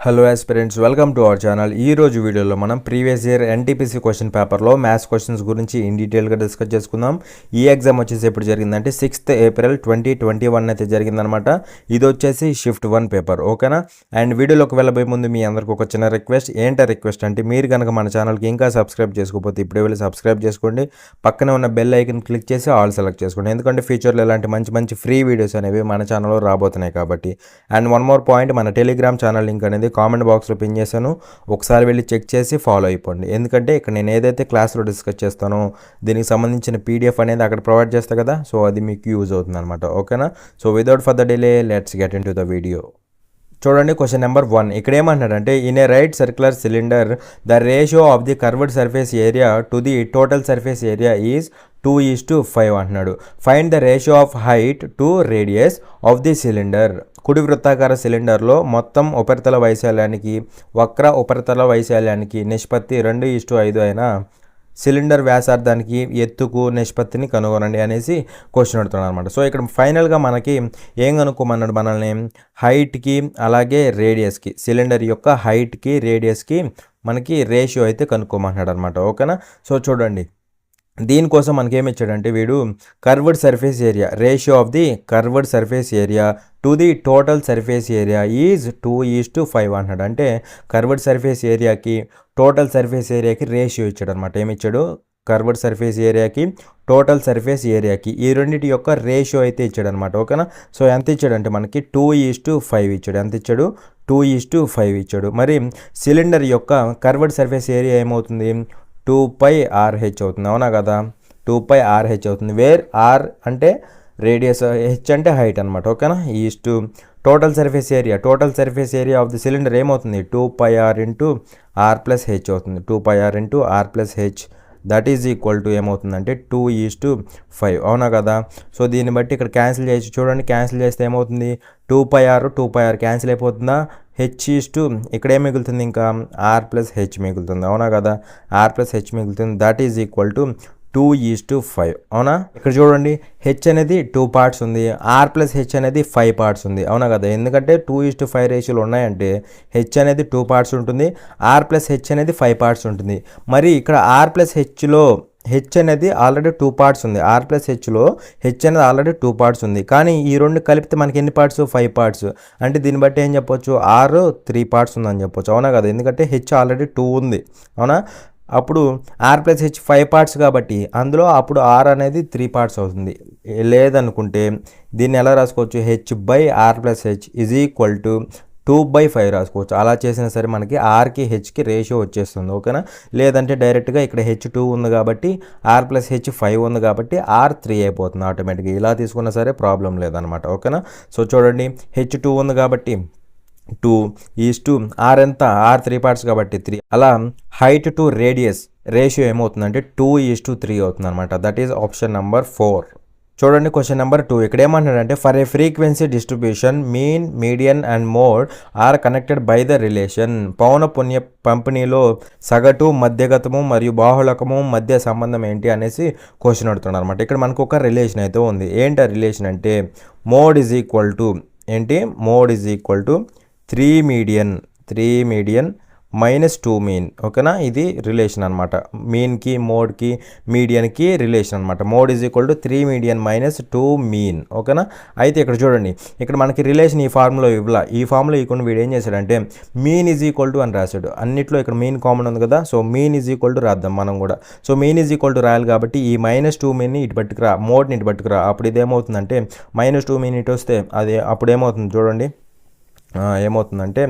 Hello aspirants, welcome to our channel. ఈ రోజు వీడియోలో మనం ప్రీవియస్ ఇయర్ ఎన్టీపీసీ క్వశ్చన్ పేపర్లో మ్యాథ్స్ క్వశ్చన్స్ గురించి ఇన్ డీటెయిల్గా డిస్కస్ చేసుకుందాం. ఈ ఎగ్జామ్ వచ్చేసి ఎప్పుడు జరిగిందంటే 6th April 2021 అయితే జరిగిందనమాట. ఇది వచ్చేసి షిఫ్ట్ 1 పేపర్, ఓకేనా. అండ్ వీడియోలోకి వెళ్ళబోయే ముందు మీ అందరికి ఒక చిన్న రిక్వెస్ట్. ఏంటో రిక్వెస్ట్ అంటే, మీరు కనుక మన ఛానల్కి ఇంకా సబ్స్క్రైబ్ చేసుకోకపోతే ఇప్పుడే వెళ్ళి సబ్స్క్రైబ్ చేసుకోండి. పక్కనే ఉన్న బెల్ ఐకన్ క్లిక్ చేసి ఆల్ సెలెక్ట్ చేసుకోండి, ఎందుకంటే ఫ్యూచర్లో ఇలాంటి మంచి మంచి ఫ్రీ వీడియోస్ అనేవి మన ఛానల్లో రాబోతున్నాయి కాబట్టి. అండ్ వన్ మోర్ పాయింట్, మన టెలిగ్రామ్ ఛానల్ లింక్ అనేది కామెంట్ బాక్స్లో పిన్ చేశాను, ఒకసారి వెళ్ళి చెక్ చేసి ఫాలో అయిపోండి. ఎందుకంటే ఇక్కడ నేను ఏదైతే క్లాస్లో డిస్కస్ చేస్తానో దీనికి సంబంధించిన పీడిఎఫ్ అనేది అక్కడ ప్రొవైడ్ చేస్తా కదా, సో అది మీకు యూజ్ అవుతుంది అనమాట, ఓకేనా. So without further delay let's get in to the video. చూడండి, క్వశ్చన్ నెంబర్ 1 ఇక్కడ ఏమంటాడంటే, in a right circular cylinder the ratio of the curved surface area to the total surface area is 2:5 అంటున్నాడు. Find the ratio of height to radius of the cylinder. కుడి వృత్తాకార సిలిండర్లో మొత్తం ఉపరితల వైశాల్యానికి వక్ర ఉపరితల వైశాల్యానికి నిష్పత్తి 2:5 అయిన సిలిండర్ వ్యాసార్థానికి ఎత్తుకు నిష్పత్తిని కనుగొనండి అనేసి క్వశ్చన్ అడుగుతున్నాడు అనమాట. సో ఇక్కడ ఫైనల్గా మనకి ఏం కనుక్కోమన్నాడు మనల్ని, హైట్కి అలాగే రేడియస్కి, సిలిండర్ యొక్క హైట్కి రేడియస్కి మనకి రేషియో అయితే కనుక్కోమన్నాడు అనమాట, ఓకేనా. సో చూడండి, దీనికోసం మనకి ఏమి ఇచ్చాడంటే వీడు curved surface area, ratio of the curved surface area to the total surface area is 2:5 అన్నాడు. అంటే కర్వ్డ్ సర్ఫేస్ ఏరియాకి టోటల్ సర్ఫేస్ ఏరియాకి రేషియో ఇచ్చాడు అనమాట. ఏమి ఇచ్చాడు, కర్వ్డ్ సర్ఫేస్ ఏరియాకి టోటల్ సర్ఫేస్ ఏరియాకి ఈ రెండింటి యొక్క రేషియో అయితే ఇచ్చాడు అనమాట, ఓకేనా. సో ఎంత ఇచ్చాడంటే మనకి 2:5 ఇచ్చాడు. ఎంత ఇచ్చాడు, 2:5 ఇచ్చాడు. మరి సిలిండర్ యొక్క కర్వ్డ్ సర్ఫేస్ ఏరియా ఏమవుతుంది, 2πRh అవుతుంది, అవునా కదా. 2πRh అవుతుంది, వేర్ ఆర్ అంటే రేడియస్, హెచ్ అంటే హైట్ అనమాట, ఓకేనా. Is to total surface area, total surface area of the cylinder ఏమవుతుంది, 2πr into r plus h అవుతుంది. 2πr into r plus h that is equal to ఏమవుతుందంటే 2:5, అవునా కదా. సో దీన్ని బట్టి ఇక్కడ క్యాన్సిల్ చేసి చూడండి, క్యాన్సిల్ చేస్తే ఏమవుతుంది, 2πr క్యాన్సిల్ అయిపోతుందా, హెచ్ ఇక్కడ ఏం మిగులుతుంది, ఇంకా ఆర్ ప్లస్ హెచ్ మిగులుతుంది, అవునా కదా. ఆర్ ప్లస్ హెచ్ మిగులుతుంది, దట్ ఈజ్ ఈక్వల్ టు 2:5, అవునా. ఇక్కడ చూడండి, హెచ్ అనేది 2 పార్ట్స్ ఉంది, ఆర్ ప్లస్ హెచ్ అనేది 5 పార్ట్స్ ఉంది, అవునా కదా. ఎందుకంటే 2:5 రేషియోలు ఉన్నాయంటే హెచ్ అనేది 2 పార్ట్స్ ఉంటుంది, ఆర్ ప్లస్ హెచ్ అనేది 5 పార్ట్స్ ఉంటుంది. మరి ఇక్కడ ఆర్ ప్లస్ హెచ్లో హెచ్ అనేది ఆల్రెడీ 2 పార్ట్స్ ఉంది, ఆర్ ప్లస్ హెచ్లో హెచ్ అనేది ఆల్రెడీ 2 పార్ట్స్ ఉంది. కానీ ఈ రెండు కలిపితే మనకి ఎన్ని పార్ట్స్, 5 పార్ట్స్. అంటే దీన్ని బట్టి ఏం చెప్పొచ్చు, ఆర్ 3 పార్ట్స్ ఉందని చెప్పొచ్చు, అవునా కదా. ఎందుకంటే హెచ్ ఆల్రెడీ 2 ఉంది, అవునా. అప్పుడు ఆర్ ప్లస్ హెచ్ 5 పార్ట్స్ కాబట్టి అందులో అప్పుడు ఆర్ అనేది 3 పార్ట్స్ అవుతుంది. లేదనుకుంటే దీన్ని ఎలా రాసుకోవచ్చు, h by r plus h is equal to 2/5 రాసుకోవచ్చు. అలా చేసినా సరే మనకి ఆర్కి హెచ్కి రేషియో వచ్చేస్తుంది, ఓకేనా. లేదంటే డైరెక్ట్గా ఇక్కడ హెచ్ 2 ఉంది కాబట్టి ఆర్ ప్లస్ హెచ్ 5 ఉంది కాబట్టి ఆర్ 3 అయిపోతుంది ఆటోమేటిక్గా. ఇలా తీసుకున్నా సరే ప్రాబ్లం లేదనమాట, ఓకేనా. సో చూడండి, హెచ్ 2 ఉంది కాబట్టి 2:, ఆర్ ఎంత, ఆర్ 3 పార్ట్స్ కాబట్టి 3. అలా హైట్ టు రేడియస్ రేషియో ఏమవుతుందంటే 2:3 అవుతుంది అనమాట. That is option number 4. చూడండి, క్వశ్చన్ నెంబర్ 2 ఇక్కడ ఏమంటాడంటే, for a frequency distribution mean, median and mode are connected by the relation. పౌన పుణ్య పంపిణీలో సగటు, మధ్యగతము మరియు బాహుళకము మధ్య సంబంధం ఏంటి అనేసి క్వశ్చన్ అడుగుతున్నాడు అనమాట. ఇక్కడ మనకు ఒక రిలేషన్ అయితే ఉంది. ఏంటి ఆ రిలేషన్ అంటే, మోడ్ ఈజ్ ఈక్వల్ టు ఏంటి, mode is equal to 3 median minus 2 mean, ఓకేనా. ఇది రిలేషన్ అనమాట, మీన్కి మోడ్కి మీడియన్కి రిలేషన్ అనమాట. Mode is equal to 3 median minus 2 mean, ఓకేనా. అయితే ఇక్కడ చూడండి, ఇక్కడ మనకి రిలేషన్ ఈ ఫార్ములా ఇవ్వాల, ఈ ఫార్ములా ఇవ్వకుండా వీడు ఏం చేశాడంటే మీన్ ఈజ్ ఈక్వల్ టు అని రాశాడు. అన్నిట్లో ఇక్కడ మీన్ కామన్ ఉంది కదా, so mean is equal to రాద్దాం మనం కూడా. So mean is equal to రాయాలి కాబట్టి ఈ -2 మీన్ని ఇటు పట్టుకురా, మోడ్ని ఇటు పట్టుకురా. అప్పుడు ఇదేమవుతుందంటే -2 మీన్ ఇటు వస్తే అది అప్పుడు ఏమవుతుంది చూడండి, ఏమవుతుందంటే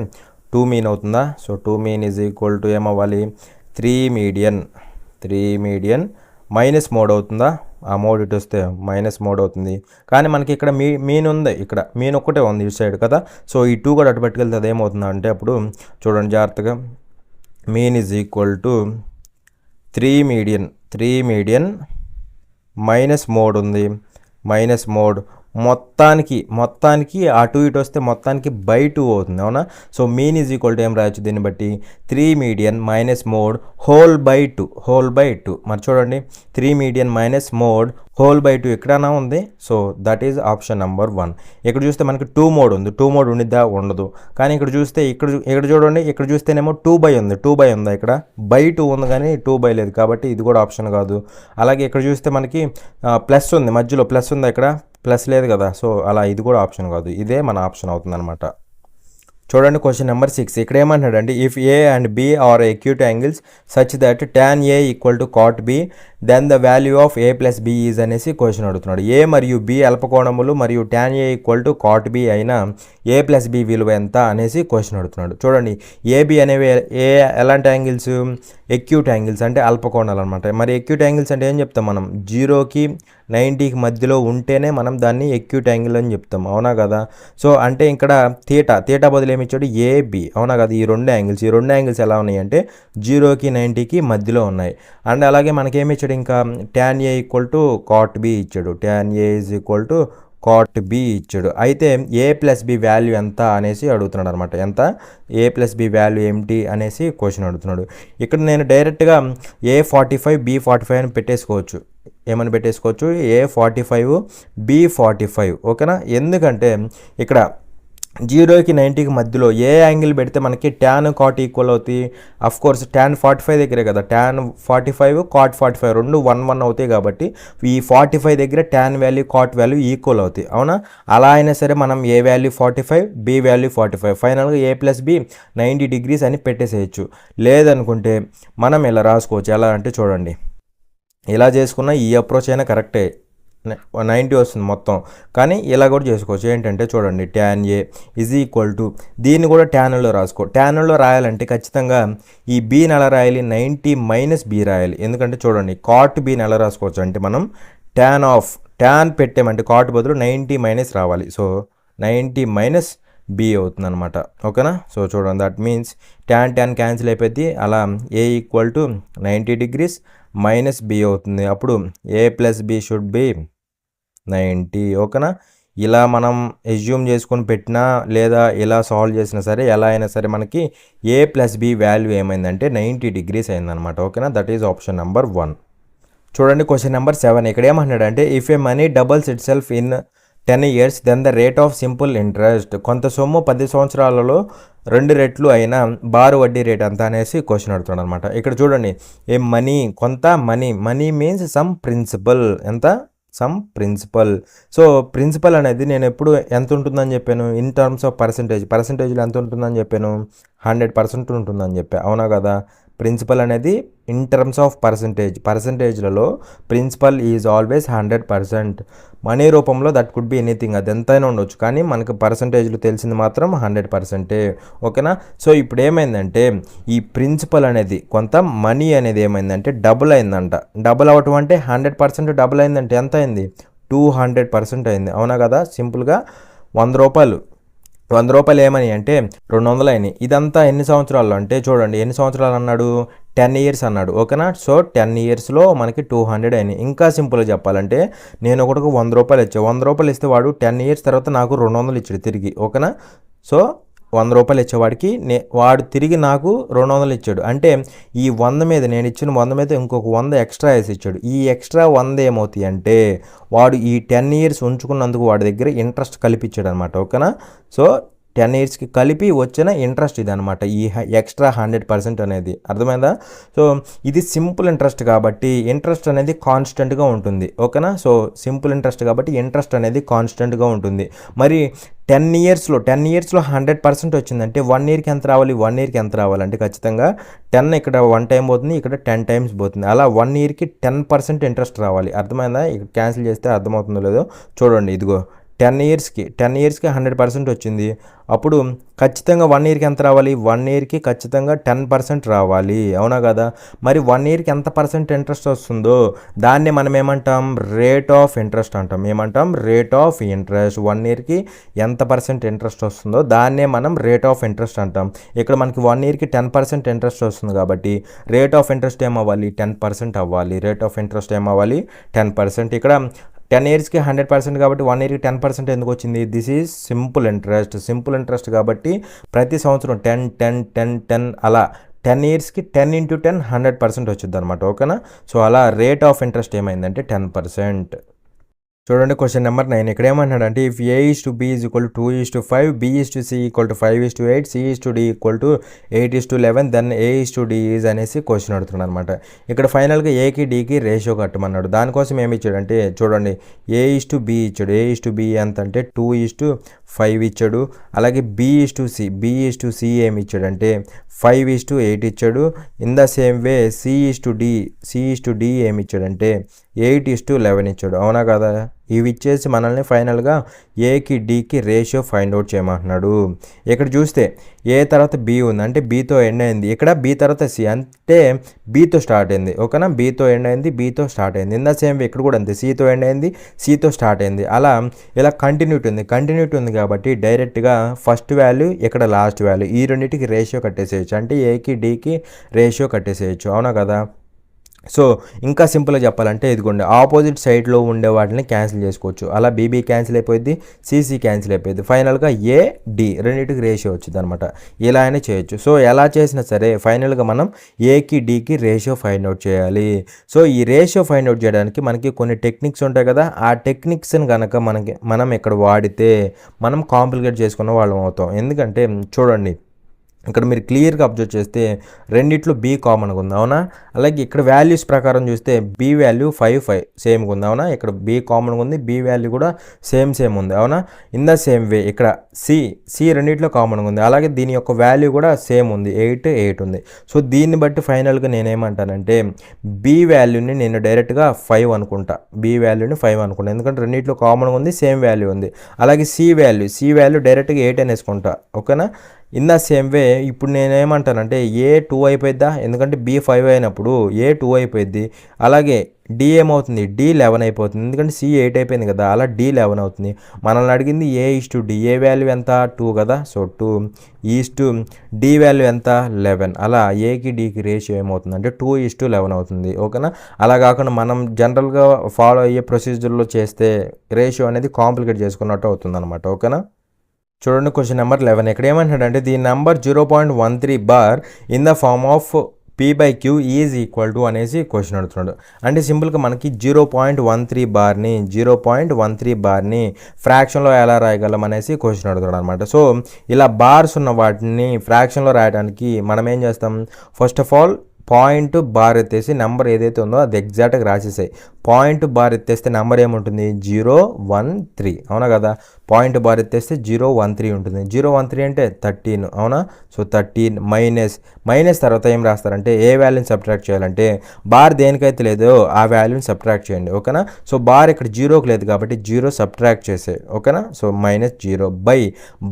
2 మీన్ అవుతుందా. So 2 mean is equal to ఏమవ్వాలి, 3 మీడియన్ మైనస్ మోడ్ అవుతుందా. ఆ మోడ్ ఇటు వస్తే మైనస్ మోడ్ అవుతుంది. కానీ మనకి ఇక్కడ మీన్ ఉంది, ఇక్కడ మీన్ ఒక్కటే ఉంది ఇటు సైడ్ కదా. సో ఈ 2 కూడా అటు పట్టుకెళ్తే అది ఏమవుతుందా అంటే, అప్పుడు చూడండి జాగ్రత్తగా, mean is equal to 3 median minus mode ఉంది, మైనస్ మొత్తానికి అటు ఇటు వస్తే మొత్తానికి బై 2 అవుతుంది, అవునా. So mean is equal to ఏం రాయొచ్చు దీన్ని బట్టి, 3 median minus mode whole by 2. మరి చూడండి, 3 median minus mode whole by 2 ఎక్కడైనా ఉంది. So that is option number 1. ఇక్కడ చూస్తే మనకి 2 మోడ్ ఉంది. 2 మోడ్ ఉండిద్దా, ఉండదు. కానీ ఇక్కడ చూస్తే ఇక్కడ చూడండి, ఇక్కడ చూస్తేనేమో 2 బై ఉంది. 2 బై ఉందా, ఇక్కడ బై 2 ఉంది కానీ 2 బై లేదు, కాబట్టి ఇది కూడా ఆప్షన్ కాదు. అలాగే ఇక్కడ చూస్తే మనకి ప్లస్ ఉంది, మధ్యలో ప్లస్ ఉందా, ఇక్కడ ప్లస్ లేదు కదా. సో అలా ఇది కూడా ఆప్షన్ కాదు, ఇదే మన ఆప్షన్ అవుతుంది అనమాట. చూడండి క్వశ్చన్ నెంబర్ 6. ఇక్కడ ఏమంటాడంటే, if A and B are acute angles such that tan A equal to cot B then the value of A plus B is అనేసి క్వశ్చన్ అడుగుతున్నాడు. ఏ మరియు బి అల్పకోణములు మరియు tan A equal to cot B అయిన A plus B విలువ ఎంత అనేసి question అడుగుతున్నాడు. చూడండి, ఏబి అనేవి ఎలాంటి యాంగిల్స్, ఎక్యూట్ యాంగిల్స్ అంటే అల్పకోణాలు అనమాట. మరి ఎక్యూట్ యాంగిల్స్ అంటే ఏం చెప్తాం మనం, 0కి 90కి మధ్యలో ఉంటేనే మనం దాన్ని ఎక్యూట్ యాంగిల్ అని చెప్తాం, అవునా కదా. సో అంటే ఇక్కడ థీటా బదులు ఏమి ఇచ్చాడు, ఏబి, అవునా కదా. ఈ రెండు యాంగిల్స్ ఎలా ఉన్నాయి అంటే 0కి 90కి మధ్యలో ఉన్నాయి. అండ్ అలాగే మనకేమి ఇచ్చాడు, ఇంకా tan A equal to cot B ఇచ్చాడు. tan A is equal to cot B ఇచ్చాడు. అయితే A ప్లస్ బి వాల్యూ ఎంత అనేసి అడుగుతున్నాడు అనమాట. ఎంత, A ప్లస్ బి వాల్యూ ఏమిటి అనేసి క్వశ్చన్ అడుగుతున్నాడు. ఇక్కడ నేను డైరెక్ట్గా A45 B45 అని పెట్టేసుకోవచ్చు. ఏమని పెట్టేసుకోవచ్చు, A45 B45, ఓకేనా. ఎందుకంటే ఇక్కడ 0కి 90కి మధ్యలో ఏ యాంగిల్ పెడితే మనకి tan cot ఈక్వల్ అవుతాయి. అఫ్ కోర్స్ tan 45 దగ్గరే కదా, tan 45 cot 45 రెండు 1 అవుతాయి. కాబట్టి ఈ 45 దగ్గర tan value cot value equal అవుతాయి, అవునా. అలా అయినా సరే మనం ఏ వాల్యూ 45, బి వాల్యూ 45, ఫైనల్గా A ప్లస్ బి 90 డిగ్రీస్ అని పెట్టేసేయచ్చు. లేదనుకుంటే మనం ఇలా రాసుకోవచ్చు. ఎలా అంటే చూడండి, ఇలా చేసుకున్న ఈ అప్రోచ్ అయినా కరెక్టే, 90 వస్తుంది మొత్తం. కానీ ఇలా కూడా చేసుకోవచ్చు. ఏంటంటే చూడండి, tan A is equal to, దీన్ని కూడా ట్యాన్లో రాసుకో. ట్యాన్లో రాయాలంటే ఖచ్చితంగా ఈ బీని ఎలా రాయాలి, 90 మైనస్ బి రాయాలి. ఎందుకంటే చూడండి, కాట్ బీని ఎలా రాసుకోవచ్చు అంటే మనం ట్యాన్ పెట్టామంటే కాట్ బదులు 90 మైనస్ రావాలి. సో 90 మైనస్ బి అవుతుంది అనమాట, ఓకేనా. సో చూడండి, దట్ మీన్స్ tan క్యాన్సిల్ అయిపోద్ది. అలా A equal to 90 degrees minus B అవుతుంది. అప్పుడు A plus B should be 90, ఓకేనా. ఇలా మనం ఎజ్యూమ్ చేసుకొని పెట్టినా లేదా ఇలా సాల్వ్ చేసినా సరే, ఎలా అయినా సరే మనకి A ప్లస్ బి వాల్యూ ఏమైందంటే 90 డిగ్రీస్ అయిందనమాట, ఓకేనా. That is option number 1. చూడండి క్వశ్చన్ నెంబర్ 7. ఇక్కడ ఏమంటున్నాడంటే, if a money doubles itself in 10 years then the rate of simple interest, కొంత సొమ్ము 10 సంవత్సరాలలో 2 రెట్లు అయినా బారు వడ్డీ రేట్ అంత అనేసి క్వశ్చన్ అడుగుతున్నాడు అనమాట. ఇక్కడ చూడండి, ఏ మనీ, కొంత మనీ మీన్స్ సమ్ ప్రిన్సిపల్, ఎంత, సమ్ ప్రిన్సిపల్. సో ప్రిన్సిపల్ అనేది నేను ఎప్పుడు ఎంత ఉంటుందని చెప్పాను, ఇన్ టర్మ్స్ ఆఫ్ పర్సంటేజ్లో ఎంత ఉంటుందని చెప్పాను, 100% ఉంటుందని చెప్పా, అవునా కదా. ప్రిన్సిపల్ అనేది ఇన్ టర్మ్స్ ఆఫ్ పర్సంటేజ్లలో ప్రిన్సిపల్ ఈజ్ ఆల్వేస్ 100%. మనీ రూపంలో దట్ కుడ్ బి ఎనీథింగ్, అది ఎంతైనా ఉండొచ్చు, కానీ మనకు పర్సంటేజ్లో తెలిసింది మాత్రం 100%, ఓకేనా. సో ఇప్పుడు ఏమైందంటే ఈ ప్రిన్సిపల్ అనేది కొంత మనీ అనేది ఏమైందంటే డబుల్ అయిందంట. డబుల్ అవటం అంటే 100% డబుల్ అయిందంటే ఎంత అయింది, 200% అయింది, అవునా కదా. సింపుల్గా 100 రూపాయలు ఏమని అంటే 200 అయినాయి. ఇదంతా ఎన్ని సంవత్సరాలు అంటే చూడండి, ఎన్ని సంవత్సరాలు అన్నాడు, 10 years అన్నాడు, ఓకేనా. సో 10 yearsలో మనకి 200 అయినాయి. ఇంకా సింపుల్గా చెప్పాలంటే నేను ఒకటికి 100 రూపాయలు ఇచ్చా, 100 రూపాయలు ఇస్తే వాడు 10 years తర్వాత నాకు 200 ఇచ్చాడు తిరిగి, ఓకేనా. సో 100 రూపాయలు ఇచ్చేవాడికి వాడు తిరిగి నాకు 200 ఇచ్చాడు. అంటే ఈ 100 మీద, నేను ఇచ్చిన 100 మీద ఇంకొక 100 ఎక్స్ట్రా వేసి ఇచ్చాడు. ఈ ఎక్స్ట్రా 100 ఏమవుతాయి అంటే వాడు ఈ 10 years ఉంచుకున్నందుకు వాడి దగ్గర ఇంట్రెస్ట్ కలిపిచ్చాడు అనమాట, ఓకేనా. సో 10 yearsకి కలిపి వచ్చిన ఇంట్రెస్ట్ ఇది అనమాట, ఈ ఎక్స్ట్రా 100% అనేది, అర్థమైందా. సో ఇది సింపుల్ ఇంట్రెస్ట్ కాబట్టి ఇంట్రెస్ట్ అనేది కాన్స్టెంట్గా ఉంటుంది, ఓకేనా. సో సింపుల్ ఇంట్రెస్ట్ కాబట్టి ఇంట్రెస్ట్ అనేది కాన్స్టెంట్గా ఉంటుంది. మరి 10 yearsలో 100% వచ్చిందంటే 1 yearకి ఎంత రావాలి, 1 yearకి ఎంత రావాలంటే ఖచ్చితంగా 10 ఇక్కడ 1 టైం పోతుంది, ఇక్కడ 10 times పోతుంది. అలా 1 yearకి 10% ఇంట్రెస్ట్ రావాలి, అర్థమైందా. ఇక్కడ క్యాన్సిల్ చేస్తే అర్థమవుతుందో లేదో చూడండి. ఇదిగో 10 yearsకి 100% వచ్చింది. అప్పుడు ఖచ్చితంగా 1 yearకి ఎంత రావాలి, 1 yearకి ఖచ్చితంగా 10% రావాలి, అవునా కదా. మరి 1 yearకి ఎంత పర్సెంట్ ఇంట్రెస్ట్ వస్తుందో దాన్ని మనం ఏమంటాం, రేట్ ఆఫ్ ఇంట్రెస్ట్ అంటాం. ఏమంటాం, రేట్ ఆఫ్ ఇంట్రెస్ట్. 1 yearకి ఎంత పర్సెంట్ ఇంట్రెస్ట్ వస్తుందో దాన్నే మనం రేట్ ఆఫ్ ఇంట్రెస్ట్ అంటాం. ఇక్కడ మనకి 1 yearకి 10% ఇంట్రెస్ట్ వస్తుంది కాబట్టి రేట్ ఆఫ్ ఇంట్రెస్ట్ ఏమవ్వాలి, 10% అవ్వాలి. రేట్ ఆఫ్ ఇంట్రెస్ట్ ఏమవ్వాలి, 10%. ఇక్కడ 10 ఇయర్స్కి 100% కాబట్టి 1 ఇయర్కి 10% ఎందుకు వచ్చింది? దిస్ ఈజ్ సింపుల్ ఇంట్రెస్ట్ కాబట్టి ప్రతి సంవత్సరం 10 10 10 10 అలా 10 ఇయర్స్కి 10 × 10 100% వచ్చింది అనమాట. ఓకేనా? సో అలా రేట్ ఆఫ్ ఇంట్రెస్ట్ ఏమైందంటే 10%. చూడండి క్వశ్చన్ నెంబర్ 9 ఇక్కడ ఏమంటున్నాడంటే if A:B = 2:5, B:C = 5:8, C:D = 8:11 then A:D is అనేసి క్వశ్చన్ అడుగుతున్నాడు అనమాట. ఇక్కడ ఫైనల్గా ఏకి డీకి రేషియో కట్టమన్నాడు. దానికోసం ఏమి ఇచ్చాడంటే చూడండి A:B ఇచ్చాడు. A:B ఎంత అంటే 2:5 ఇచ్చాడు. అలాగే B:C ఏమి ఇచ్చాడంటే 5:8 ఇచ్చాడు. In the same way C:D ఏమి ఇచ్చాడంటే 8:11 ఇచ్చాడు. అవునా కదా? ఇవి ఇచ్చేసి మనల్ని ఫైనల్గా ఏకి డీకి రేషియో ఫైండ్ అవుట్ చేయమంటున్నాడు. ఇక్కడ చూస్తే ఏ తర్వాత బి ఉంది అంటే బీతో ఎండ్ అయింది. ఇక్కడ బి తర్వాత సి అంటే బీతో స్టార్ట్ అయింది. ఓకేనా? బీతో ఎండ్ అయింది, బీతో స్టార్ట్ అయింది. ఇన్ ద సేమ్ ఇక్కడ కూడా అంతే, సితో ఎండ్ అయింది, సితో స్టార్ట్ అయింది. అలా ఇలా కంటిన్యూటీ ఉంది కాబట్టి డైరెక్ట్గా ఫస్ట్ వాల్యూ ఇక్కడ లాస్ట్ వాల్యూ ఈ రెండింటికి రేషియో కట్టేసేయచ్చు. అంటే ఏకి డీకి రేషియో కట్టేసేయచ్చు. అవునా కదా? సో ఇంకా సింపుల్గా చెప్పాలంటే ఇదిగోండి ఆపోజిట్ సైడ్లో ఉండే వాటిని క్యాన్సిల్ చేసుకోవచ్చు. అలా బీబీ క్యాన్సిల్ అయిపోయింది, సిసి క్యాన్సిల్ అయిపోయింది. ఫైనల్గా ఏడి రెండింటికి రేషియో వచ్చింది అనమాట. ఇలా అయినా చేయొచ్చు. సో ఎలా చేసినా సరే ఫైనల్గా మనం ఏకి డీకి రేషియో ఫైండ్ అవుట్ చేయాలి. సో ఈ రేషియో ఫైండ్ అవుట్ చేయడానికి మనకి కొన్ని టెక్నిక్స్ ఉంటాయి కదా, ఆ టెక్నిక్స్ని కనుక మనం ఇక్కడ వాడితే మనం కాంప్లికేట్ చేసుకున్న వాళ్ళం అవుతాం. ఎందుకంటే చూడండి ఇక్కడ మీరు క్లియర్గా అబ్జర్వ్ చేస్తే రెండిట్లో బి కామన్గా ఉంది. అవునా? అలాగే ఇక్కడ వాల్యూస్ ప్రకారం చూస్తే బి వాల్యూ 5 సేమ్గా ఉంది. అవునా? ఇక్కడ బి కామన్గా ఉంది, బి వాల్యూ కూడా సేమ్ ఉంది. అవునా? ఇన్ ద సేమ్ వే ఇక్కడ సి రెండిట్లో కామన్గా ఉంది. అలాగే దీని యొక్క వాల్యూ కూడా సేమ్ ఉంది, 8 ఉంది. సో దీన్ని బట్టి ఫైనల్గా నేనేమంటానంటే బి వాల్యూని నేను డైరెక్ట్గా 5 అనుకుంటా. బి వాల్యూని 5 అనుకుంటా, ఎందుకంటే రెండిట్లో కామన్గా ఉంది, సేమ్ వాల్యూ ఉంది. అలాగే సి వాల్యూ డైరెక్ట్గా 8 అనేసుకుంటా. ఓకేనా? ఇన్ ద సేమ్ వే ఇప్పుడు నేనేమంటానంటే ఏ 2 అయిపోయిద్దా, ఎందుకంటే బి 5 అయినప్పుడు ఏ 2 అయిపోయింది. అలాగే డి ఏమవుతుంది, డి 11 అయిపోతుంది, ఎందుకంటే సి 8 అయిపోయింది కదా, అలా డి 11 అవుతుంది. మనల్ని అడిగింది A:D, ఏ వాల్యూ ఎంత 2 కదా, సో 2 డి వాల్యూ ఎంత 11. అలా ఏకి డీకి రేషియో ఏమవుతుంది అంటే 2:11 అవుతుంది. ఓకేనా? అలా కాకుండా మనం జనరల్గా ఫాలో అయ్యే ప్రొసీజర్లో చేస్తే రేషియో అనేది కాంప్లికేట్ చేసుకున్నట్టు అవుతుంది అనమాట. ఓకేనా? చూడండి క్వశ్చన్ నెంబర్ 11 ఇక్కడ ఏమంటాడంటే the number 0.13 bar in the form of P/Q is equal to అనేసి క్వశ్చన్ అడుగుతున్నాడు. అంటే సింపుల్గా మనకి 0.13 బార్ని ఫ్రాక్షన్లో ఎలా రాయగలం అనేసి క్వశ్చన్ అడుగుతున్నాడు అనమాట. సో ఇలా బార్స్ ఉన్న వాటిని ఫ్రాక్షన్లో రాయడానికి మనం ఏం చేస్తాం, first of all point bar ఎత్తేసి నెంబర్ ఏదైతే ఉందో అది ఎగ్జాక్ట్గా రాసేసాయి. పాయింట్ బార్ ఎత్తేస్తే నెంబర్ ఏముంటుంది 013. అవునా కదా? పాయింట్ బార్ ఎత్తేస్తే 013 ఉంటుంది. 013 అంటే 13. అవునా? సో 13 మైనస్ తర్వాత ఏం రాస్తారంటే ఏ వాల్యూని సబ్ట్రాక్ట్ చేయాలంటే బార్ దేనికైతే లేదో ఆ వాల్యూని సబ్ట్రాక్ట్ చేయండి. ఓకేనా? సో బార్ ఇక్కడ 0కి లేదు కాబట్టి 0 సబ్ట్రాక్ట్ చేసే. ఓకేనా? సో -0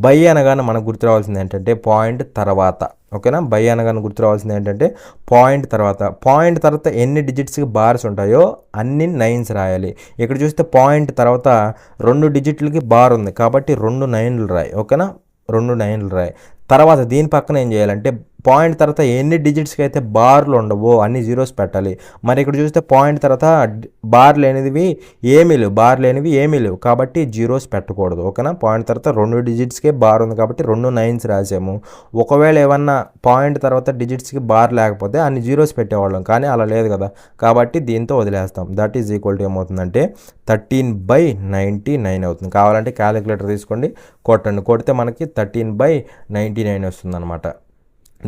బై అనగానే మనకు గుర్తు రావాల్సింది ఏంటంటే పాయింట్ తర్వాత. ఓకేనా? బై అనగానే గుర్తు రావాల్సింది ఏంటంటే పాయింట్ తర్వాత ఎన్ని డిజిట్స్కి బార్స్ ఉంటాయో అన్ని 9s రాయాలి. ఇక్కడ చూస్తే పాయింట్ తర్వాత 2 డిజిట్లకి బార్ ఉంది కాబట్టి 2 9లు రాయి. ఓకేనా? 2 9లు రాయి. తర్వాత దీని పక్కన ఏం చేయాలంటే పాయింట్ తర్వాత ఎన్ని డిజిట్స్కి అయితే బార్లు ఉండవో అన్ని జీరోస్ పెట్టాలి. మరి ఇక్కడ చూస్తే పాయింట్ తర్వాత బార్ లేనివి ఏమీ లేవు కాబట్టి జీరోస్ పెట్టకూడదు. ఓకేనా? పాయింట్ తర్వాత 2 డిజిట్స్కే బార్ ఉంది కాబట్టి 2 9s రాసాము. ఒకవేళ ఏమన్నా పాయింట్ తర్వాత డిజిట్స్కి బార్ లేకపోతే అన్ని జీరోస్ పెట్టేవాళ్ళం, కానీ అలా లేదు కదా కాబట్టి దీంతో వదిలేస్తాం. దట్ ఈజ్ ఈక్వల్ టు ఏమవుతుందంటే 13/99 అవుతుంది. కావాలంటే క్యాలిక్యులేటర్ తీసుకోండి, కొడితే మనకి 13/99 వస్తుంది అనమాట.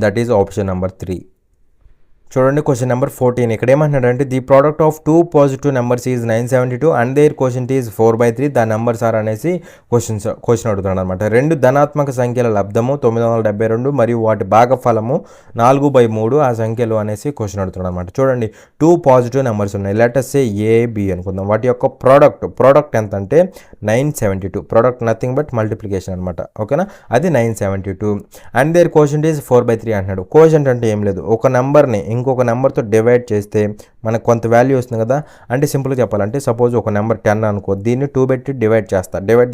That is option number 3. చూడండి క్వశ్చన్ నెంబర్ 14 ఇక్కడ ఏమంటున్నాడంటే the product of 2 positive numbers is 972 and their quotient is 4/3 the numbers are అనేసి క్వశ్చన్ అడుగుతున్నాడు అనమాట. 2 ధనాత్మక సంఖ్యల లబ్ధము 972 మరియు వాటి భాగఫలము 4/3 ఆ సంఖ్యలు అనేసి క్వశ్చన్ అడుగుతున్నాడు అనమాట. చూడండి 2 పాజిటివ్ నెంబర్స్ ఉన్నాయి, లెట్ us సే AB అనుకుందాం. వాటి యొక్క ప్రోడక్ట్ ఎంత అంటే 972. ప్రోడక్ట్ నథింగ్ బట్ మల్టిప్లికేషన్ అనమాట. ఓకేనా? అది 972 అండ్ దేర్ కోషంట్ ఈజ్ 4/3 అంటున్నాడు. కోషంట్ అంటే ఏం లేదు, ఒక నెంబర్ని ఇంకొక నెంబర్తో డివైడ్ చేస్తే మనకు కొంత వాల్యూ వస్తుంది కదా. అంటే సింపుల్గా చెప్పాలంటే సపోజ్ ఒక నెంబర్ 10 అనుకో, దీన్ని 2 పెట్టి డివైడ్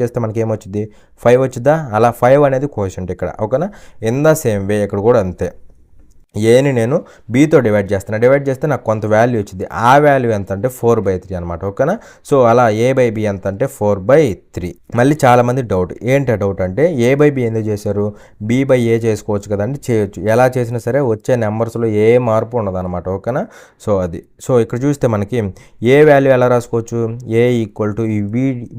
చేస్తే మనకి ఏమొచ్చింది 5 వచ్చిందా. అలా 5 అనేది కోషంట్ ఇక్కడ. ఓకేనా? ఇన్ ద సేమ్ వే ఇక్కడ కూడా అంతే. ఏని నేను బీతో డివైడ్ చేస్తే నాకు కొంత వాల్యూ వచ్చింది. ఆ వాల్యూ ఎంత అంటే 4/3 అనమాట. ఓకేనా. సో అలా A/B ఎంత అంటే 4/3. మళ్ళీ చాలామంది డౌట్ ఏంటి డౌట్ అంటే A/B ఎందుకు చేశారు, B/A చేసుకోవచ్చు కదండి. చేయొచ్చు, ఎలా చేసినా సరే వచ్చే నెంబర్స్లో ఏ మార్పు ఉండదు అనమాట. ఓకేనా. సో అది. సో ఇక్కడ చూస్తే మనకి ఏ వాల్యూ ఎలా రాసుకోవచ్చు, A ఈక్వల్ టు ఈ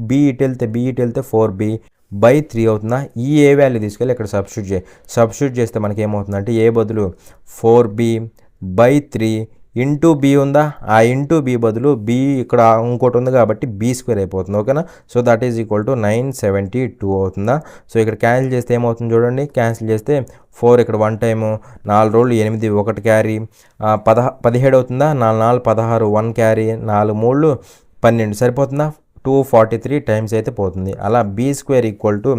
B ఇటు వెళ్తే 4B/3 అవుతుందా. ఈ ఏ వాల్యూ తీసుకెళ్ళి ఇక్కడ సబ్స్టిట్యూట్ చేస్తే మనకి ఏమవుతుందంటే ఏ బదులు 4B/3 ఇంటూ బి ఉందా, ఆ ఇంటూ బి బదులు బి ఇక్కడ ఇంకోటి ఉంది కాబట్టి B² అయిపోతుంది. ఓకేనా. So that is equal to 972 అవుతుందా. సో ఇక్కడ క్యాన్సిల్ చేస్తే ఏమవుతుంది చూడండి. క్యాన్సిల్ చేస్తే 4 ఇక్కడ 1 టైము, 4 రోళ్ళు 8, 1 క్యారీ 17 అవుతుందా. 4 4 16, 1 క్యారీ, 4 3 12 సరిపోతుందా. 243 టైమ్స్ అయితే పోతుంది. అలా B² ఈక్వల్ టు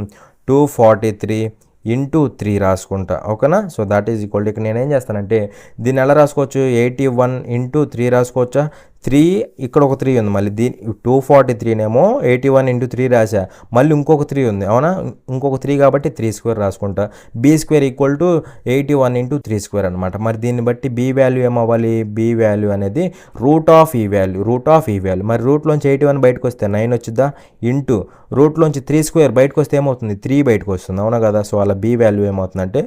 243 ఇంటూ 3 రాసుకుంటా. ఓకేనా. So that is equal to ఇక్కడ నేనేం చేస్తానంటే దీన్ని ఎలా రాసుకోవచ్చు, 81 ఇంటూ 3 రాసుకోవచ్చా. 3 ఇక్కడ ఒక 3 ఉంది, మళ్ళీ దీని 243నేమో 81 ఇంటూ 3 రాసా, మళ్ళీ ఇంకొక 3 ఉంది అవునా, ఇంకొక 3 కాబట్టి 3² రాసుకుంటా. B² ఈక్వల్ టు 81 ఇంటూ 3² అనమాట. మరి దీన్ని బట్టి B వాల్యూ ఏమవ్వాలి, B వాల్యూ అనేది రూట్ ఆఫ్ ఈ వాల్యూ. మరి రూట్లోంచి 81 బయటకు వస్తే 9 వచ్చిద్దా, ఇంటూ రూట్లోంచి 3² బయటకు వస్తే ఏమవుతుంది, 3 బయటకు వస్తుంది అవునా కదా. సో అలా B వాల్యూ ఏమవుతుందంటే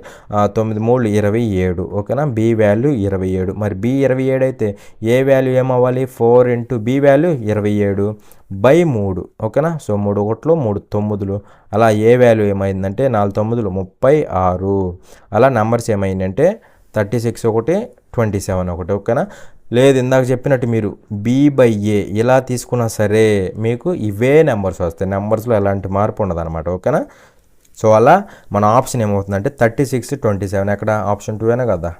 9 3 27. ఓకేనా. B value 27. మరి B 27 అయితే ఏ వాల్యూ ఏమవ్వాలి, 4 ఇంటూ B వాల్యూ 27/3. ఓకేనా. సో 3 1 3 9. అలా ఏ వాల్యూ ఏమైందంటే 4 9 36. అలా నెంబర్స్ ఏమైందంటే 36 1 27 1. ఓకేనా. లేదు ఇందాక చెప్పినట్టు మీరు B/A ఇలా తీసుకున్నా సరే మీకు ఇవే నెంబర్స్ వస్తాయి, నెంబర్స్లో ఎలాంటి మార్పు ఉండదు అనమాట. ఓకేనా. సో అలా మన ఆప్షన్ ఏమవుతుందంటే 36 27. ఎక్కడ ఆప్షన్ 2 అయినా కదా.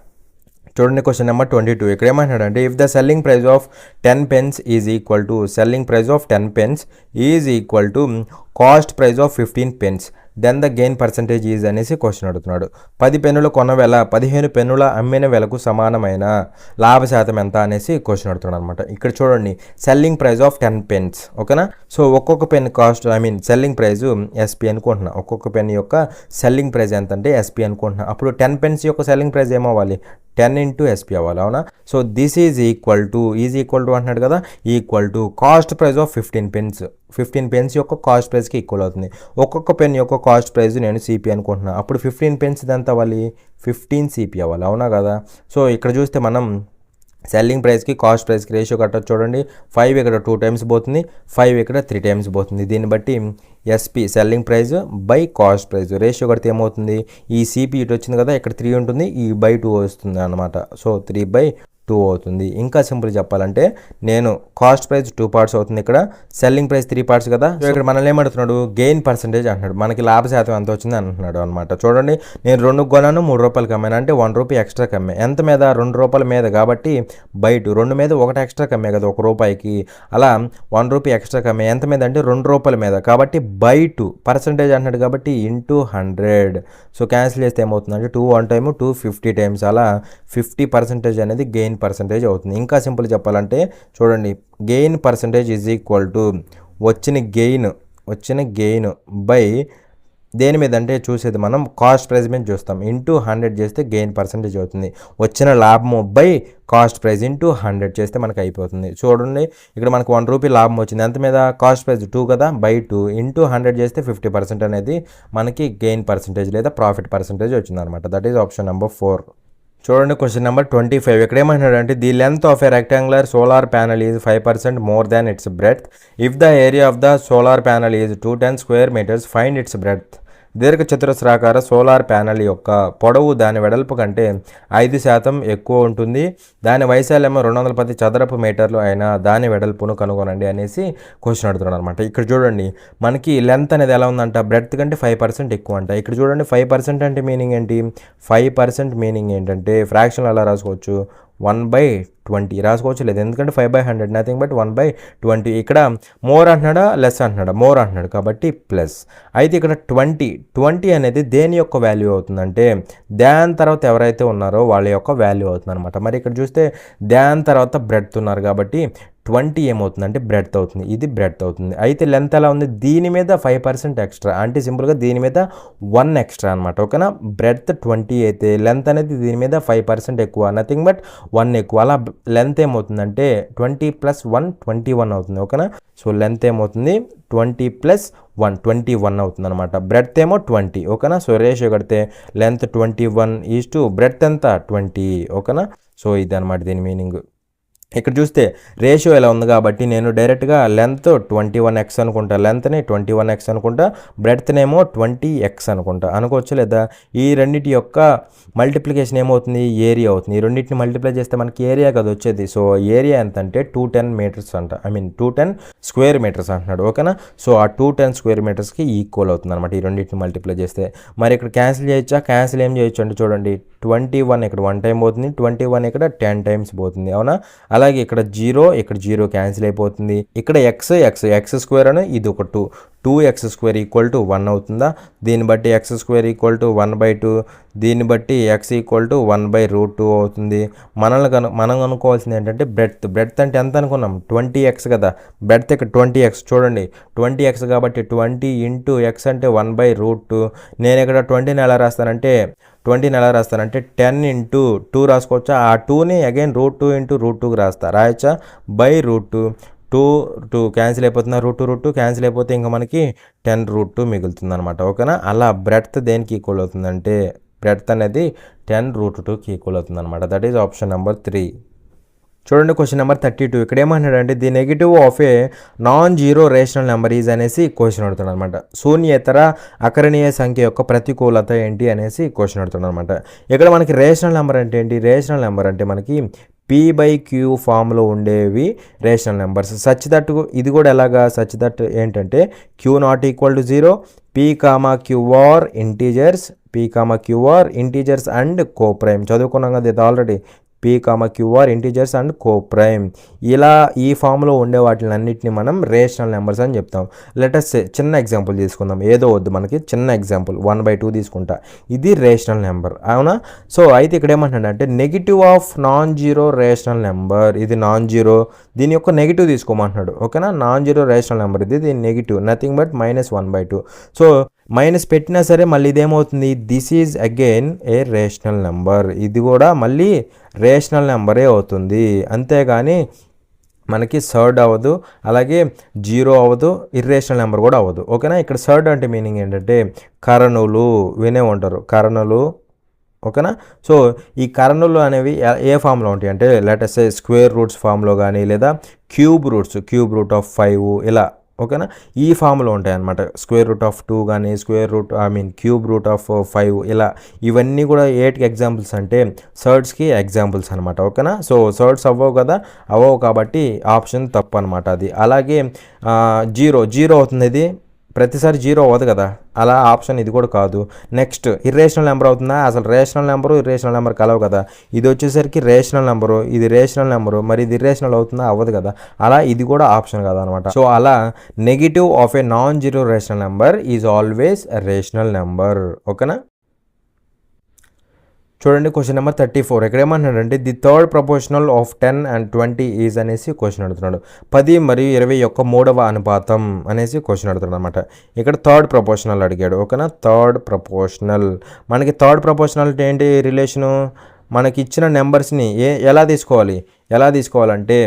చూడండి క్వశ్చన్ నెంబర్ 22. ఇక్కడ ఏమంటాడంటే if the selling price of 10 pence is equal to cost price of 15 pence then the gain percentage is అనేసి క్వశ్చన్ అడుగుతున్నాడు. 10 పెన్నులు కొన్న వెల 15 పెన్నుల అమ్మిన వెలకు సమానమైన లాభ శాతం ఎంత అనేసి క్వశ్చన్ అడుగుతున్నాడు అనమాట. ఇక్కడ చూడండి సెల్లింగ్ ప్రైస్ ఆఫ్ 10 pence. ఓకేనా. సో ఒక్కొక్క pen cost selling price SP అనుకుంటున్నా. ఒక్కొక్క పెన్ యొక్క సెల్లింగ్ ప్రైస్ ఎంత అంటే SP అనుకుంటున్నా. అప్పుడు 10 pence యొక్క సెల్లింగ్ ప్రైస్ ఏమవ్వాలి, 10 ఇంటూ SP అవ్వాలి అవునా. So this is equal to అంటున్నాడు కదా, equal to cost price of 15 pence. 15 pence యొక్క కాస్ట్ ప్రైస్కి ఈక్వల్ అవుతుంది. ఒక్కొక్క పెన్ యొక్క కాస్ట్ ప్రైస్ నేను CP అనుకుంటున్నా. అప్పుడు 15 pence ఎంత అవ్వాలి, 15 CP అవ్వాలి అవునా కదా. సో ఇక్కడ చూస్తే మనం సెల్లింగ్ ప్రైస్కి కాస్ట్ ప్రైస్కి రేషియో కట్టచ్చు చూడండి. 5 ఇక్కడ 2 times పోతుంది, 5 ఇక్కడ 3 times పోతుంది. దీన్ని బట్టి SP selling price by cost price ratio కడితే ఏమవుతుంది, ఈ CP ఇటు వచ్చింది కదా, ఇక్కడ 3 ఉంటుంది, ఈ by2 వస్తుంది అనమాట. సో 3/2 అవుతుంది. ఇంకా సింపుల్ చెప్పాలంటే నేను కాస్ట్ ప్రైస్ 2 parts అవుతుంది, ఇక్కడ సెల్లింగ్ ప్రైస్ 3 parts కదా. సో ఇక్కడ మనల్ని ఏమడుతున్నాడు, గెయిన్ పర్సంటేజ్ అంటున్నాడు. మనకి లాభ శాతం ఎంత వచ్చింది అంటున్నాడు అనమాట. చూడండి నేను 2 కొన్నాను, 3 రూపాయలకి అమ్మాను అంటే 1 రూపాయి ఎక్స్ట్రా కమ్మే. ఎంత మీద, 2 రూపాయల మీద కాబట్టి by2. 2 మీద 1 ఎక్స్ట్రా కమ్మే కదా 1 రూపాయికి. అలా 1 రూపాయి ఎక్స్ట్రా కమ్మే ఎంత మీద అంటే 2 రూపాయల మీద కాబట్టి by2. పర్సంటేజ్ అంటున్నాడు కాబట్టి ఇంటూ 100. సో క్యాన్సిల్ చేస్తే ఏమవుతుందంటే 2 1 time 2 50 times. అలా 50% అనేది గెయిన్ పర్సంటేజ్ అవుతుంది. ఇంకా సింపుల్ చెప్పాలంటే చూడండి gain percentage is equal to వచ్చిన గెయిన్ బై దేని మీద అంటే చూసేది మనం కాస్ట్ ప్రైస్ మీద చూస్తాం, ఇంటూ 100 చేస్తే గెయిన్ పర్సంటేజ్ అవుతుంది. వచ్చిన లాభము బై కాస్ట్ ప్రైస్ ఇంటూ 100 చేస్తే మనకు అయిపోతుంది. చూడండి ఇక్కడ మనకు 1 రూపీ లాభం వచ్చింది, ఎంత మీద, కాస్ట్ ప్రైస్ 2 కదా, by2 ఇంటూ 100 చేస్తే 50% అనేది మనకి గెయిన్ పర్సంటేజ్ లేదా ప్రాఫిట్ పర్సంటేజ్ వచ్చింది అనమాట. That is option number 4. చూడండి క్వశ్చన్ నెంబర్ 25. ఇక్కడ ఏమంటున్నాడంటే the length of a rectangular solar panel is 5% more than it's breadth. If the area of the solar panel is 210 square meters, find its breadth. దీర్ఘ చతురస్రాకార solar panel యొక్క పొడవు దాని వెడల్పు కంటే 5% ఎక్కువ ఉంటుంది, దాని వైశాల్యము 210 చదరపు మీటర్లు అయినా దాని వెడల్పును కనుగొనండి అనేసి క్వశ్చన్ అడుగుతున్నాడు అనమాట. ఇక్కడ చూడండి మనకి లెంత్ అనేది ఎలా ఉందంట, బ్రెడ్త్ కంటే 5% ఎక్కువ అంట. ఇక్కడ చూడండి 5% అంటే మీనింగ్ ఏంటి, 5% మీనింగ్ ఏంటంటే ఫ్రాక్షన్ ఎలా రాసుకోవచ్చు, 1/20 రాసుకోవచ్చు, లేదు ఎందుకంటే 5/100 నథింగ్ బట్ 1/20. ఇక్కడ మోర్ అంటున్నాడా లెస్ అంటున్నాడా, మోర్ అంటున్నాడు కాబట్టి ప్లస్. అయితే ఇక్కడ 20 అనేది దేని యొక్క వాల్యూ అవుతుందంటే దాని తర్వాత ఎవరైతే ఉన్నారో వాళ్ళ యొక్క వాల్యూ అవుతుంది అనమాట. మరి ఇక్కడ చూస్తే దాని తర్వాత బ్రెడ్త్ ఉన్నారు కాబట్టి 20 ఏమవుతుందంటే బ్రెడ్త్ అవుతుంది, ఇది బ్రెడ్త్ అవుతుంది. అయితే లెంత్ ఎలా ఉంది, దీని మీద 5% ఎక్స్ట్రా, అంటే సింపుల్గా దీని మీద 1 ఎక్స్ట్రా అనమాట. ఓకేనా, బ్రెడ్త్ 20 అయితే లెంత్ అనేది దీని మీద 5% ఎక్కువ, నథింగ్ బట్ 1 ఎక్కువ. అలా లెంత్ ఏమవుతుందంటే 20 + 1 21 అవుతుంది. ఓకేనా, సో లెంత్ ఏమవుతుంది 20 + 1 21 అవుతుంది అనమాట. బ్రెడ్త్ ఏమో 20. ఓకేనా, సో రేషియో కడితే లెంత్ 21 బ్రెడ్త్ ఎంత 20. ఓకేనా, సో ఇది అనమాట దీని మీనింగ్. ఇక్కడ చూస్తే రేషియో ఎలా ఉంది కాబట్టి నేను డైరెక్ట్గా లెంత్ 21x అనుకుంటా, లెంత్ని 21x అనుకుంటా, బ్రెడ్త్నేమో 20x అనుకోవచ్చు. లేదా ఈ రెండింటి యొక్క మల్టిప్లికేషన్ ఏమవుతుంది, ఏరియా అవుతుంది. ఈ రెండింటిని మల్టిప్లై చేస్తే మనకి ఏరియా కదా వచ్చేది. సో ఏరియా ఎంత అంటే 210 మీటర్స్ అంట, 210 స్క్వేర్ మీటర్స్ అంటున్నాడు. ఓకేనా, సో ఆ 210 స్క్వేర్ మీటర్స్కి ఈక్వల్ అవుతుంది అనమాట ఈ రెండింటిని మల్టిప్లై చేస్తే. మరి ఇక్కడ క్యాన్సిల్ చేయొచ్చా, క్యాన్సిల్ ఏం చేయొచ్చు అంటే చూడండి, 21 ఇక్కడ 1 టైం పోతుంది, 21 ఇక్కడ 10 టైమ్స్ పోతుంది. అవునా, అలాగే ఇక్కడ 0 క్యాన్సిల్ అయిపోతుంది. ఇక్కడ ఎక్స్ స్క్వేర్ అని ఇది ఒక 2x స్క్వేర్ ఈక్వల్ టు 1 అవుతుందా, దీన్ని బట్టి x స్క్వేర్ ఈక్వల్ టు 1/2, దీన్ని బట్టి x ఈక్వల్ టు 1/√2 అవుతుంది. మనం అనుకోవాల్సింది ఏంటంటే బ్రెడ్త్ అంటే ఎంత అనుకున్నాం, 20x కదా, బ్రెడ్త్ ఇక్కడ 20x చూడండి, 20x కాబట్టి 20 × x అంటే 1/√2. నేను ఇక్కడ 20ని ఎలా రాస్తానంటే 10 × 2 రాసుకోవచ్చా, ఆ 2ని అగైన్ √2 × √2కి రాయచ్చా, /√2. 2 క్యాన్సిల్ అయిపోతున్నా, √2 క్యాన్సిల్ అయిపోతే ఇంకా మనకి 10√2 మిగులుతుంది అనమాట. ఓకేనా, అలా బ్రెడ్త్ దేనికి ఈక్వల్ అవుతుందంటే బ్రెడ్త్ అనేది 10√2కి ఈక్వల్ అవుతుంది అనమాట. That is option number 3. చూడండి క్వశ్చన్ నెంబర్ 32. ఇక్కడ ఏమంటాడంటే the negative of A non zero rational number is అనేసి క్వశ్చన్ అడుగుతాడు అనమాట. శూన్యేతర అకరణీయ సంఖ్య యొక్క ప్రతికూలత ఏంటి అనేసి క్వశ్చన్ అడుగుతాడు అనమాట. ఇక్కడ మనకి రేషనల్ నెంబర్ అంటే ఏంటి, రేషనల్ నెంబర్ అంటే మనకి P/Q ఫామ్లో ఉండేవి రేషనల్ నెంబర్స్. సచ్ దట్ ఇది కూడా ఎలాగా, సచ్ దట్ ఏంటంటే Q not equal to 0, P/Q are integers and coprime. చదువుకున్నాం కదా ఇది already, P/Q are integers and coprime. ఇలా ఈ ఫామ్లో ఉండే వాటిని అన్నింటినీ మనం రేషనల్ నెంబర్స్ అని చెప్తాం. లెటస్ చిన్న ఎగ్జాంపుల్ తీసుకుందాం, ఏదో వద్దు మనకి, చిన్న ఎగ్జాంపుల్ 1/2 తీసుకుంటా, ఇది రేషనల్ నెంబర్. అవునా, సో అయితే ఇక్కడ ఏమంటాడంటే negative of non zero rational number, ఇది నాన్ జీరో, దీని యొక్క నెగిటివ్ తీసుకోమంటున్నాడు. ఓకేనా, నాన్ జీరో రేషనల్ నెంబర్ ఇది, దీని negative nothing but -1/2. So minus పెట్టినా సరే మళ్ళీ ఇదేమవుతుంది, this is again a rational number, ఇది కూడా మళ్ళీ రేషనల్ నెంబరే అవుతుంది. అంతేగాని మనకి సర్డ్ అవ్వదు, అలాగే 0 అవ్వదు, ఇర్రేషనల్ నెంబర్ కూడా అవ్వదు. ఓకేనా, ఇక్కడ సర్డ్ అంటే మీనింగ్ ఏంటంటే కరణులు, వినే ఉంటారు కరణులు. ఓకేనా, సో ఈ కరణులు అనేవి ఏ ఫామ్లో ఉంటాయి అంటే లెటస్ సే స్క్వేర్ రూట్స్ ఫామ్లో కానీ, లేదా క్యూబ్ రూట్ ఆఫ్ 5 ఇలా. ఓకేనా, ఈ ఫామ్లో ఉంటాయి అన్నమాట. √2 కానీ క్యూబ్ రూట్ ఆఫ్ 5 ఇలా. ఇవన్నీ కూడా ఏటికి ఎగ్జాంపుల్స్ అంటే సర్డ్స్కి ఎగ్జాంపుల్స్ అనమాట. ఓకేనా, సో సర్డ్స్ అవ్వవు కాబట్టి ఆప్షన్ తప్పు అనమాట అది. అలాగే 0 అవుతుంది, ఇది ప్రతిసారి 0 అవ్వదు కదా, అలా ఆప్షన్ ఇది కూడా కాదు. నెక్స్ట్ ఇర్రేషనల్ నెంబర్ అవుతుందా, అసలు రేషనల్ నెంబరు ఇర్రేషనల్ నెంబర్ కలవు కదా, ఇది వచ్చేసరికి రేషనల్ నెంబరు, ఇది రేషనల్ నెంబరు, మరి ఇది ఇర్రేషనల్ అవుతుందా, అవ్వదు కదా, అలా ఇది కూడా ఆప్షన్ కాదనమాట. సో అలా negative of A non zero rational number is always rational number. ఓకేనా, చూడండి క్వశ్చన్ నెంబర్ 34. ఇక్కడ ఏమంటున్నాడంటే the third proportional of 10 and 20 is అనేసి క్వశ్చన్ అడుగుతున్నాడు. 10 మరియు 20 యొక్క 3వ అనుపాతం అనేసి క్వశ్చన్ అడుగుతున్నాడు అనమాట. ఇక్కడ థర్డ్ ప్రపోర్షనల్ అడిగాడు. ఓకేనా, థర్డ్ ప్రపోర్షనల్, మనకి థర్డ్ ప్రపోర్షనల్ ఏంటి రిలేషను, మనకి ఇచ్చిన నెంబర్స్ని ఎలా తీసుకోవాలంటే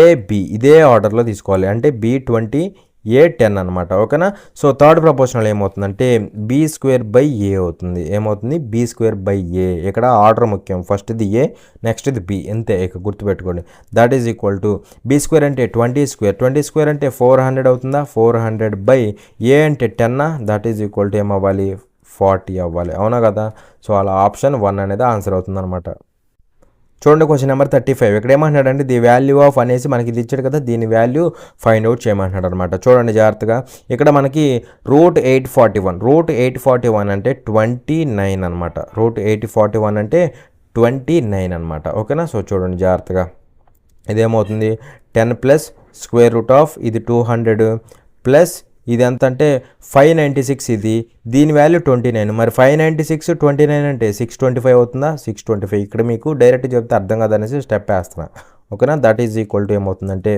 AB ఇదే ఆర్డర్లో తీసుకోవాలి, అంటే B20 A10 అనమాట. ఓకేనా, సో థర్డ్ ప్రపోర్షనల్ ఏమవుతుందంటే B²/A అవుతుంది. ఏమవుతుంది, B²/A. ఇక్కడ ఆర్డర్ ముఖ్యం, ఫస్ట్ ఇది A, నెక్స్ట్ ఇది B, అంతే, ఇక గుర్తుపెట్టుకోండి. That is equal to B² అంటే 20² అంటే 400 అవుతుందా, 400/A అంటే 10, దట్ ఈజ్ ఈక్వల్ టు ఏమవ్వాలి, 40 అవ్వాలి. అవునా కదా, సో అలా ఆప్షన్ 1 అనేది ఆన్సర్ అవుతుంది అనమాట. చూడండి క్వశ్చన్ నెంబర్ 35. ఇక్కడ ఏమంటున్నాడంటే ది వాల్యూ ఆఫ్ అనేసి మనకి ఇది ఇచ్చాడు కదా, దీని వాల్యూ ఫైండ్ అవుట్ చేయమంటున్నాడు అనమాట. చూడండి జాగ్రత్తగా, ఇక్కడ మనకి √841 అంటే 29 అనమాట. √841 అంటే 29 అనమాట. ఓకేనా, సో చూడండి జాగ్రత్తగా, ఇదేమవుతుంది 10 + స్క్వేర్ రూట్ ఆఫ్ ఇది 200 ప్లస్ ఇది ఎంత అంటే 596 ఇది, దీని వాల్యూ 29. మరి 596 29 అంటే 625 అవుతుందా? 625. ఇక్కడ మీకు డైరెక్ట్ చెప్తే అర్థం కాదనేసి స్టెప్ వేస్తున్నా. ఓకేనా? దట్ ఈజ్ ఈక్వల్ టు ఏమవుతుందంటే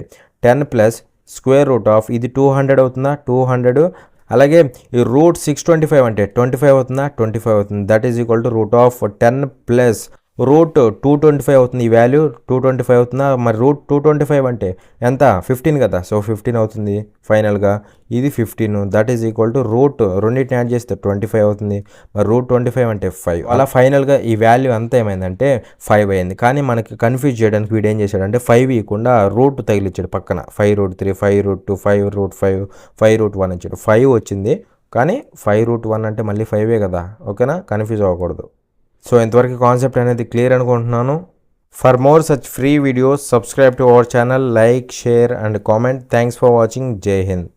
10 ప్లస్ స్క్వేర్ రూట్ ఆఫ్ ఇది 200 అవుతుందా? 200. అలాగే ఈ రూట్ 625 అంటే 25 అవుతుందా? 25 అవుతుంది. That is equal to root of 10 plus root 225 అవుతుంది. ఈ వాల్యూ 225 అవుతుందా? మరి రూట్ 225 అంటే ఎంత? 15 కదా. సో 15 అవుతుంది ఫైనల్గా. ఇది 15. That is equal to root రెండింటిని యాడ్ చేస్తే 25 అవుతుంది. మరి రూట్ 25 అంటే 5. అలా ఫైనల్గా ఈ వాల్యూ అంతా ఏమైందంటే 5 అయింది. కానీ మనకి కన్ఫ్యూజ్ చేయడానికి వీడు ఏం చేశాడంటే 5 ఇవ్వకుండా రూట్ తగిలిచ్చాడు పక్కన. 5√3, 5√2, 5√5, 5√1 ఇచ్చాడు. 5 వచ్చింది కానీ 5√1 అంటే మళ్ళీ 5 కదా. ఓకేనా? కన్ఫ్యూజ్ అవ్వకూడదు. సో ఇంతవరకు కాన్సెప్ట్ అనేది క్లియర్ అనుకుంటున్నాను. For more such free videos subscribe to our channel, like, share and comment. Thanks for watching. జై హింద్.